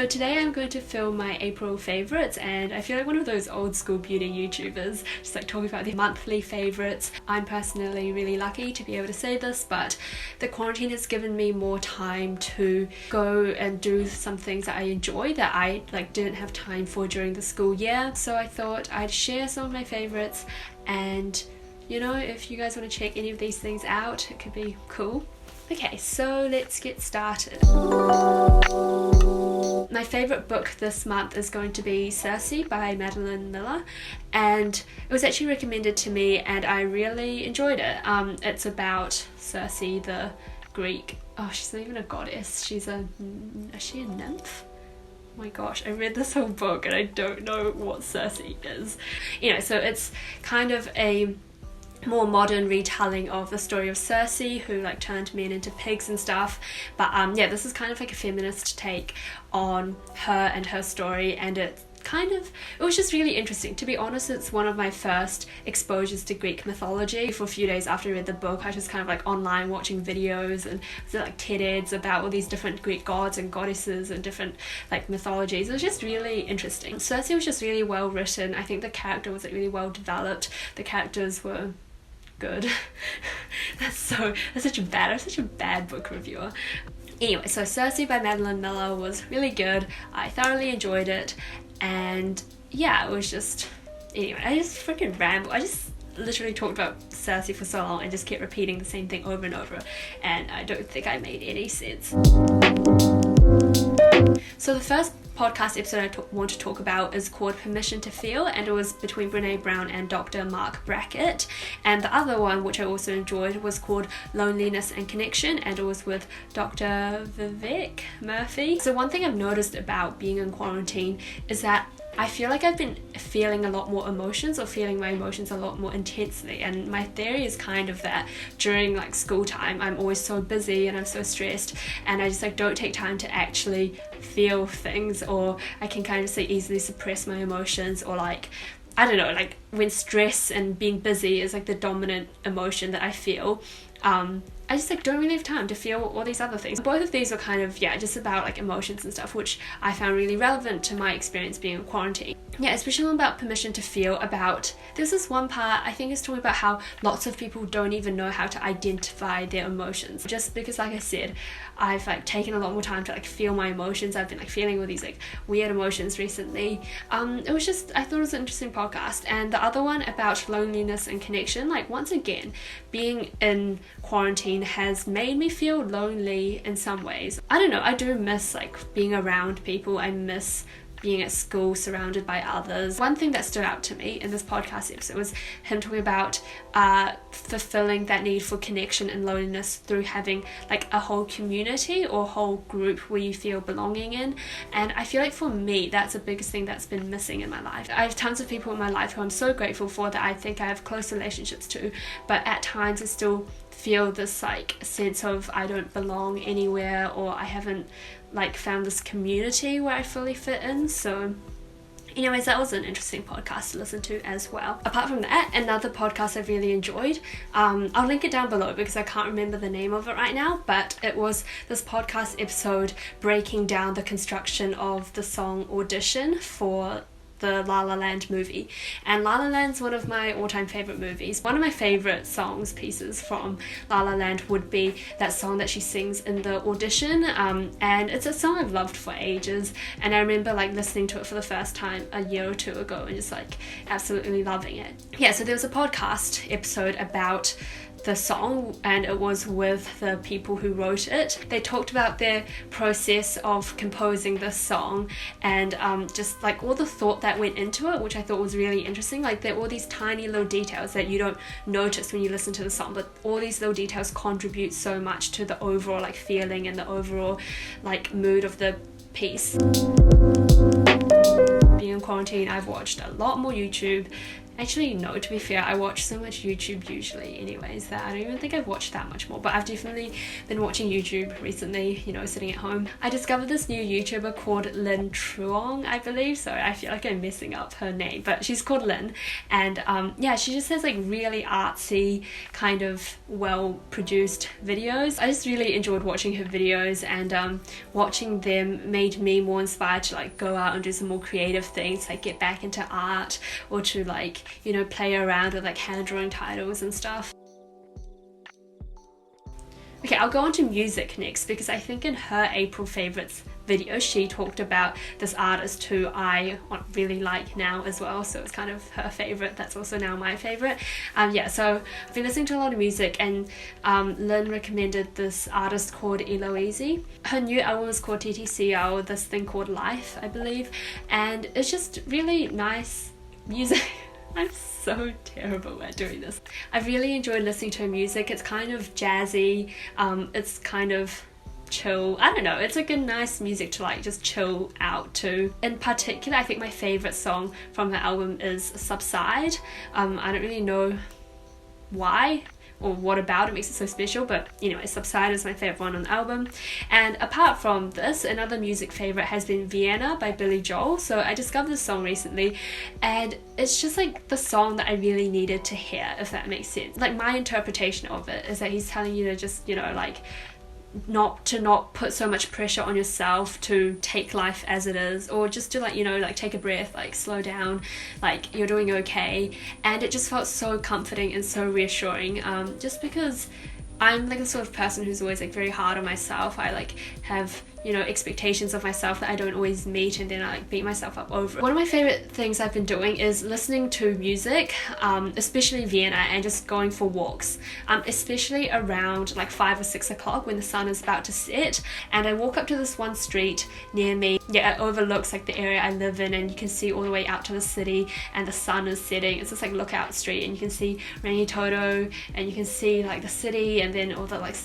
So today I'm going to film my April favourites, and I feel like one of those old school beauty YouTubers, just like talking about their monthly favourites. I'm personally really lucky to be able to say this, but the quarantine has given me more time to go and do some things that I enjoy that I didn't have time for during the school year. So I thought I'd share some of my favourites, and you know, if you guys want to check any of these things out, it could be cool. Okay, so let's get started. My favourite book this month is going to be Circe by Madeline Miller, and it was actually recommended to me and I really enjoyed it. It's about Circe, the Greek, she's not even a goddess, is she a nymph? Oh my gosh, I read this whole book and I don't know what Circe is. So it's kind of a more modern retelling of the story of Circe, who turned men into pigs and stuff. But yeah, this is kind of like a feminist take on her and her story, and it was just really interesting. To be honest, it's one of my first exposures to Greek mythology. For a few days after I read the book, I was just kind of online watching videos and TED-eds about all these different Greek gods and goddesses and different mythologies. It was just really interesting. Circe was just really well written. I think the character was really well developed. The characters were good. I'm such a bad book reviewer. Anyway, so Circe by Madeline Miller was really good. I thoroughly enjoyed it, and yeah, it was just, anyway, I just freaking ramble. I just literally talked about Circe for so long and just kept repeating the same thing over and over, and I don't think I made any sense. So the first podcast episode I want to talk about is called Permission to Feel, and it was between Brene Brown and Dr. Mark Brackett. And the other one, which I also enjoyed, was called Loneliness and Connection, and it was with Dr. Vivek Murphy. So one thing I've noticed about being in quarantine is that I feel like I've been feeling a lot more emotions, or feeling my emotions a lot more intensely, and my theory is kind of that during school time I'm always so busy and I'm so stressed, and I just don't take time to actually feel things, or I can kind of easily suppress my emotions, or I don't know, when stress and being busy is the dominant emotion that I feel, I just don't really have time to feel all these other things. Both of these are kind of, just about emotions and stuff, which I found really relevant to my experience being in quarantine. Yeah, especially about Permission to Feel. There's this one part, I think it's talking about how lots of people don't even know how to identify their emotions. Just because, like I said, I've taken a lot more time to feel my emotions. I've been feeling all these weird emotions recently. I thought it was an interesting podcast. And the other one about loneliness and connection, once again, being in quarantine has made me feel lonely in some ways. I don't know, I do miss being around people. I miss being at school surrounded by others. One thing that stood out to me in this podcast episode was him talking about fulfilling that need for connection and loneliness through having a whole community or whole group where you feel belonging in. And I feel for me, that's the biggest thing that's been missing in my life. I have tons of people in my life who I'm so grateful for, that I think I have close relationships to, but at times I still feel this sense of I don't belong anywhere, or I haven't found this community where I fully fit in. So anyways, that was an interesting podcast to listen to as well. Apart from that, another podcast I've really enjoyed, I'll link it down below because I can't remember the name of it right now, but it was this podcast episode breaking down the construction of the song Audition for the La La Land movie. And La La Land's one of my all-time favourite movies. One of my favourite pieces from La La Land would be that song that she sings in the audition, and it's a song I've loved for ages, and I remember listening to it for the first time a year or two ago and just absolutely loving it. Yeah, so there was a podcast episode about the song, and it was with the people who wrote it. They talked about their process of composing this song, and just all the thought that went into it, which I thought was really interesting. There are all these tiny little details that you don't notice when you listen to the song, but all these little details contribute so much to the overall feeling and the overall mood of the piece. being in quarantine, I've watched a lot more YouTube. Actually, no, to be fair, I watch so much YouTube usually anyways that I don't even think I've watched that much more, but I've definitely been watching YouTube recently, you know, sitting at home. I discovered this new YouTuber called Lynn Truong, I believe. Sorry, I feel like I'm messing up her name, but she's called Lynn, and yeah, she just has like really artsy, kind of well-produced videos. I just really enjoyed watching her videos, and watching them made me more inspired to like go out and do some more creative things, like get back into art, or to like, you know, play around with like hand drawing titles and stuff. Okay, I'll go on to music next, because I think in her April favorites video she talked about this artist who I really like now as well, so it's kind of her favorite that's also now my favorite. Yeah, so I've been listening to a lot of music, and Lynn recommended this artist called Eloise. Her new album is called TTCL, this thing called Life, I believe, and it's just really nice music. I'm so terrible at doing this. I've really enjoyed listening to her music. It's kind of jazzy, it's kind of chill. I don't know, it's like a nice music to like just chill out to. In particular, I think my favourite song from her album is Subside. I don't really know why or what about it makes it so special, but anyway, Subside is my favourite one on the album. And apart from this, another music favourite has been Vienna by Billy Joel. So I discovered this song recently, and it's just like the song that I really needed to hear, if that makes sense. Like, my interpretation of it is that he's telling you to just, you know, like not put so much pressure on yourself to take life as it is, or just to like, you know, like take a breath, like slow down, like you're doing okay. And it just felt so comforting and so reassuring, just because I'm like the sort of person who's always like very hard on myself. I like have, you know, expectations of myself that I don't always meet, and then I like beat myself up over it. One of my favorite things I've been doing is listening to music, especially Vienna, and just going for walks, especially around like 5 or 6 o'clock when the sun is about to set. And I walk up to this one street near me. Yeah, it overlooks like the area I live in, and you can see all the way out to the city, and the sun is setting. It's just like lookout street, and you can see Rangitoto, and you can see like the city, and then all the like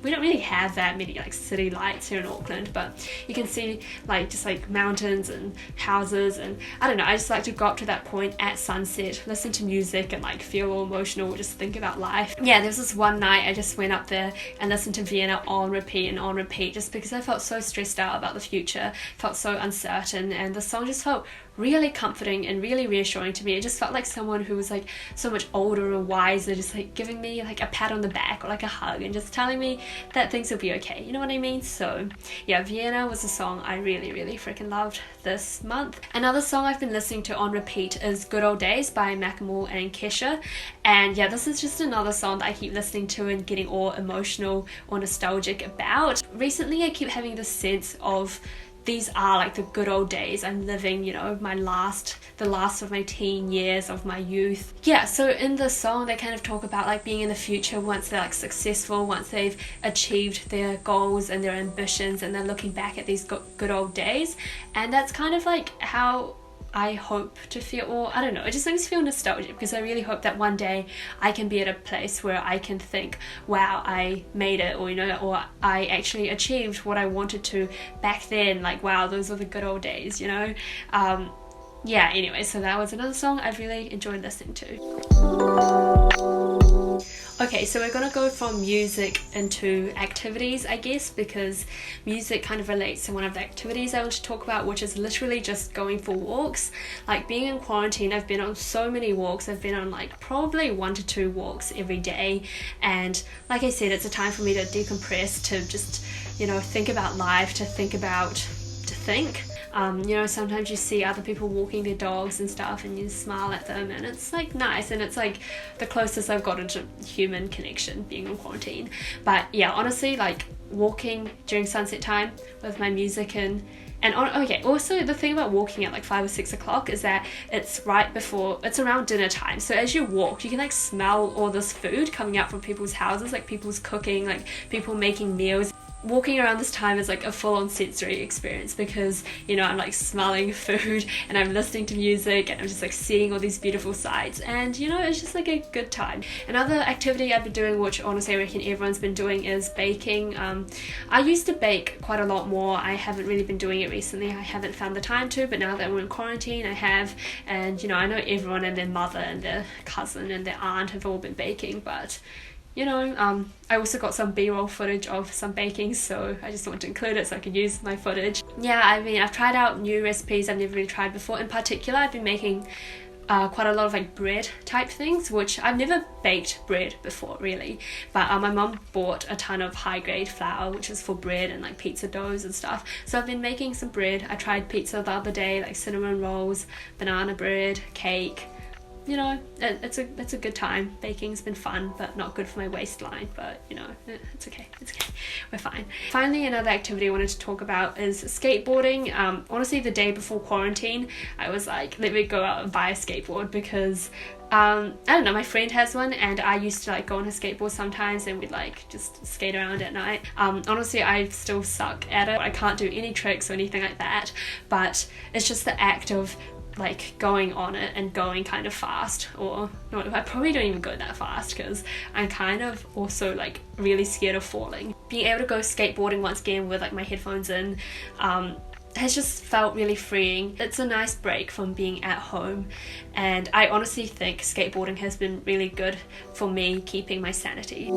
we don't really have that many like city lights here in Auckland, but you can see like just like mountains and houses, and I don't know, I just like to go up to that point at sunset, listen to music, and like feel all emotional, just think about life. Yeah, there was this one night I just went up there and listened to Vienna on repeat and on repeat, just because I felt so stressed out about the future, felt so uncertain, and the song just felt really comforting and really reassuring to me. It just felt like someone who was like so much older and wiser, just like giving me like a pat on the back or like a hug, and just telling me that things will be okay, you know what I mean? So yeah, Vienna was a song I really freaking loved this month. Another song I've been listening to on repeat is Good Old Days by Macklemore and Kesha, and yeah, this is just another song that I keep listening to and getting all emotional or nostalgic about. Recently I keep having this sense of these are like the good old days. I'm living, you know, the last of my teen years of my youth. Yeah, so in the song they kind of talk about like being in the future once they're like successful, once they've achieved their goals and their ambitions, and they're looking back at these good old days. And that's kind of like how I hope to feel, or I don't know, it just makes me feel nostalgic, because I really hope that one day I can be at a place where I can think, wow, I made it, or you know, or I actually achieved what I wanted to back then, like wow, those were the good old days, you know. Yeah, anyway, so that was another song I really enjoyed listening to. Okay, so we're gonna go from music into activities, I guess, because music kind of relates to one of the activities I want to talk about, which is literally just going for walks. Like, being in quarantine, I've been on so many walks. I've been on like probably 1 to 2 walks every day, and like I said, it's a time for me to decompress, to just, you know, think about life, to think. You know, sometimes you see other people walking their dogs and stuff, and you smile at them, and it's like nice, and it's like the closest I've gotten to human connection being in quarantine. But yeah, honestly, like walking during sunset time with my music okay, also the thing about walking at like 5 or 6 o'clock is that it's around dinner time. So as you walk, you can like smell all this food coming out from people's houses, like people's cooking, like people making meals. walking around this time is like a full-on sensory experience because, you know, I'm like smelling food and I'm listening to music and I'm just like seeing all these beautiful sights, and you know, it's just like a good time. Another activity I've been doing, which honestly I reckon everyone's been doing, is baking. I used to bake quite a lot more. I haven't really been doing it recently. I haven't found the time to, but now that we're in quarantine I have, and you know, I know everyone and their mother and their cousin and their aunt have all been baking, but you know, I also got some b-roll footage of some baking, so I just wanted to include it so I could use my footage. Yeah, I mean, I've tried out new recipes I've never really tried before. In particular, I've been making quite a lot of like bread type things, which I've never baked bread before really, but my mum bought a ton of high grade flour which is for bread and like pizza doughs and stuff, so I've been making some bread. I tried pizza the other day, like cinnamon rolls, banana bread, cake. You know, it's a good time. Baking's been fun, but not good for my waistline, but you know, it's okay, we're fine. Finally, another activity I wanted to talk about is skateboarding. Honestly, the day before quarantine, I was like, let me go out and buy a skateboard because I don't know, my friend has one and I used to like go on her skateboard sometimes and we'd like just skate around at night. Honestly, I still suck at it. I can't do any tricks or anything like that, but it's just the act of like going on it and going kind of fast, or no, I probably don't even go that fast because I'm kind of also like really scared of falling. Being able to go skateboarding once again with like my headphones in has just felt really freeing. It's a nice break from being at home, and I honestly think skateboarding has been really good for me keeping my sanity.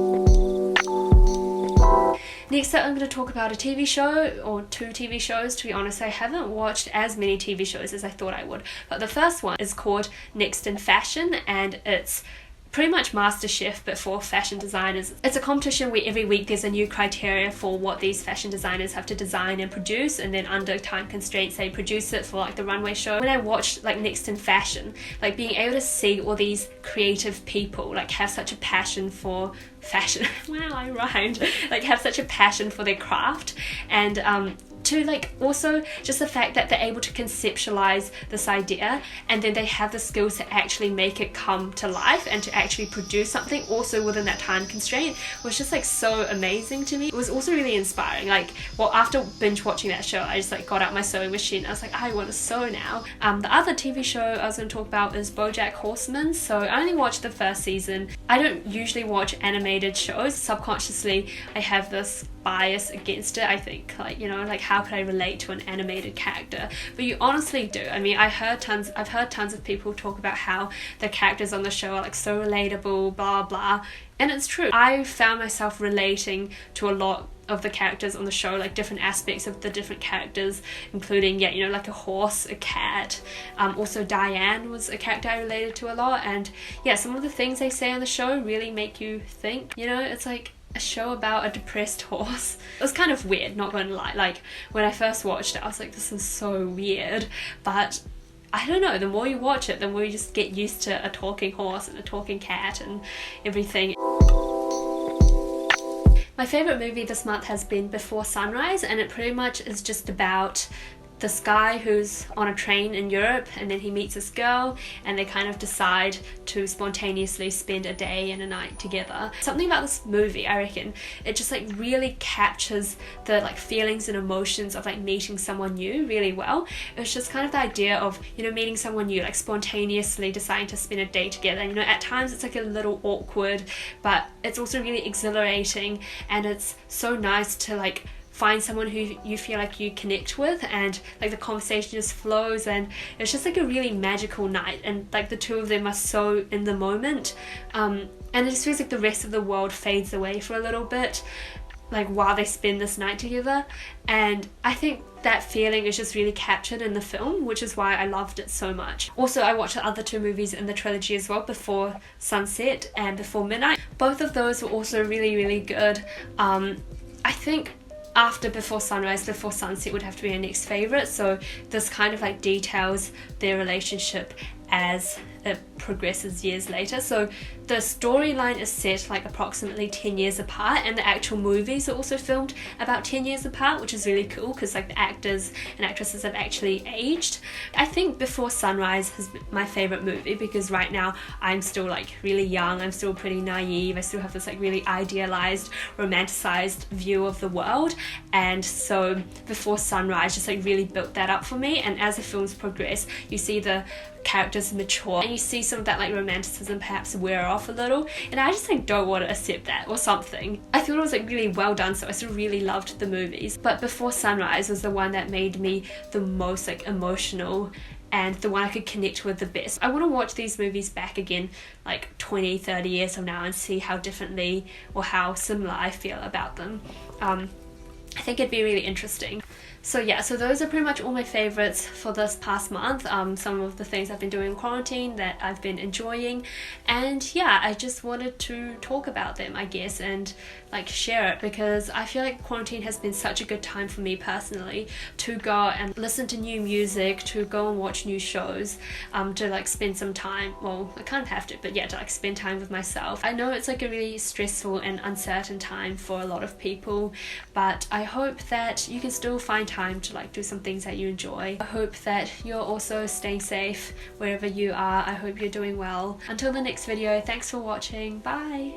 Next up, I'm going to talk about a TV show, or two TV shows. To be honest, I haven't watched as many TV shows as I thought I would, but the first one is called Next in Fashion, and it's pretty much MasterChef but for fashion designers. It's a competition where every week there's a new criteria for what these fashion designers have to design and produce, and then under time constraints they produce it for like the runway show. When I watched like Next in Fashion, like being able to see all these creative people like have such a passion for fashion wow, I rhymed, like have such a passion for their craft, and to like also just the fact that they're able to conceptualize this idea and then they have the skills to actually make it come to life and to actually produce something also within that time constraint was just like so amazing to me. It was also really inspiring. Like, well, after binge watching that show, I just like got out my sewing machine. I was like, I want to sew now. The other TV show I was going to talk about is BoJack Horseman. So I only watched the first season. I don't usually watch animated shows. Subconsciously I have this bias against it. I think like, you know, like how could I relate to an animated character? But you honestly do. I mean, I've heard tons of people talk about how the characters on the show are like so relatable, blah blah, and it's true. I found myself relating to a lot of the characters on the show, like different aspects of the different characters, including, yeah, you know, like a horse, a cat. Also Diane was a character I related to a lot, and yeah, some of the things they say on the show really make you think. You know, it's like a show about a depressed horse. It was kind of weird, not gonna lie. Like when I first watched it I was like, this is so weird, but I don't know, the more you watch it the more you just get used to a talking horse and a talking cat and everything. My favourite movie this month has been Before Sunrise, and it pretty much is just about this guy who's on a train in Europe and then he meets this girl and they kind of decide to spontaneously spend a day and a night together. Something about this movie, I reckon, it just like really captures the like feelings and emotions of like meeting someone new really well. It's just kind of the idea of, you know, meeting someone new, like spontaneously deciding to spend a day together. You know, at times it's like a little awkward, but it's also really exhilarating, and it's so nice to like find someone who you feel like you connect with, and like the conversation just flows, and it's just like a really magical night, and like the two of them are so in the moment, and it just feels like the rest of the world fades away for a little bit, like while they spend this night together. And I think that feeling is just really captured in the film, which is why I loved it so much. Also, I watched the other two movies in the trilogy as well, Before Sunset and Before Midnight. Both of those were also really, really good. I think after Before Sunrise, Before Sunset would have to be our next favourite. So this kind of like details their relationship as it progresses years later. So the storyline is set like approximately 10 years apart, and the actual movies are also filmed about 10 years apart, which is really cool because like the actors and actresses have actually aged. I think Before Sunrise is my favorite movie because right now I'm still like really young, I'm still pretty naive, I still have this like really idealized, romanticized view of the world, and so Before Sunrise just like really built that up for me. And as the films progress, you see the characters mature and you see some of that like romanticism perhaps wear off a little, and I just like don't want to accept that or something. I thought it was like really well done, so I still really loved the movies, but Before Sunrise was the one that made me the most like emotional and the one I could connect with the best. I want to watch these movies back again like 20-30 years from now and see how differently or how similar I feel about them. I think it'd be really interesting. So yeah, so those are pretty much all my favorites for this past month. Some of the things I've been doing in quarantine that I've been enjoying, and yeah, I just wanted to talk about them, I guess, and like share it, because I feel like quarantine has been such a good time for me personally to go and listen to new music, to go and watch new shows, to like spend some time, well I kind of have to, but yeah, to like spend time with myself. I know it's like a really stressful and uncertain time for a lot of people, but I hope that you can still find time to like do some things that you enjoy. I hope that you're also staying safe wherever you are. I hope you're doing well. Until the next video, thanks for watching. Bye.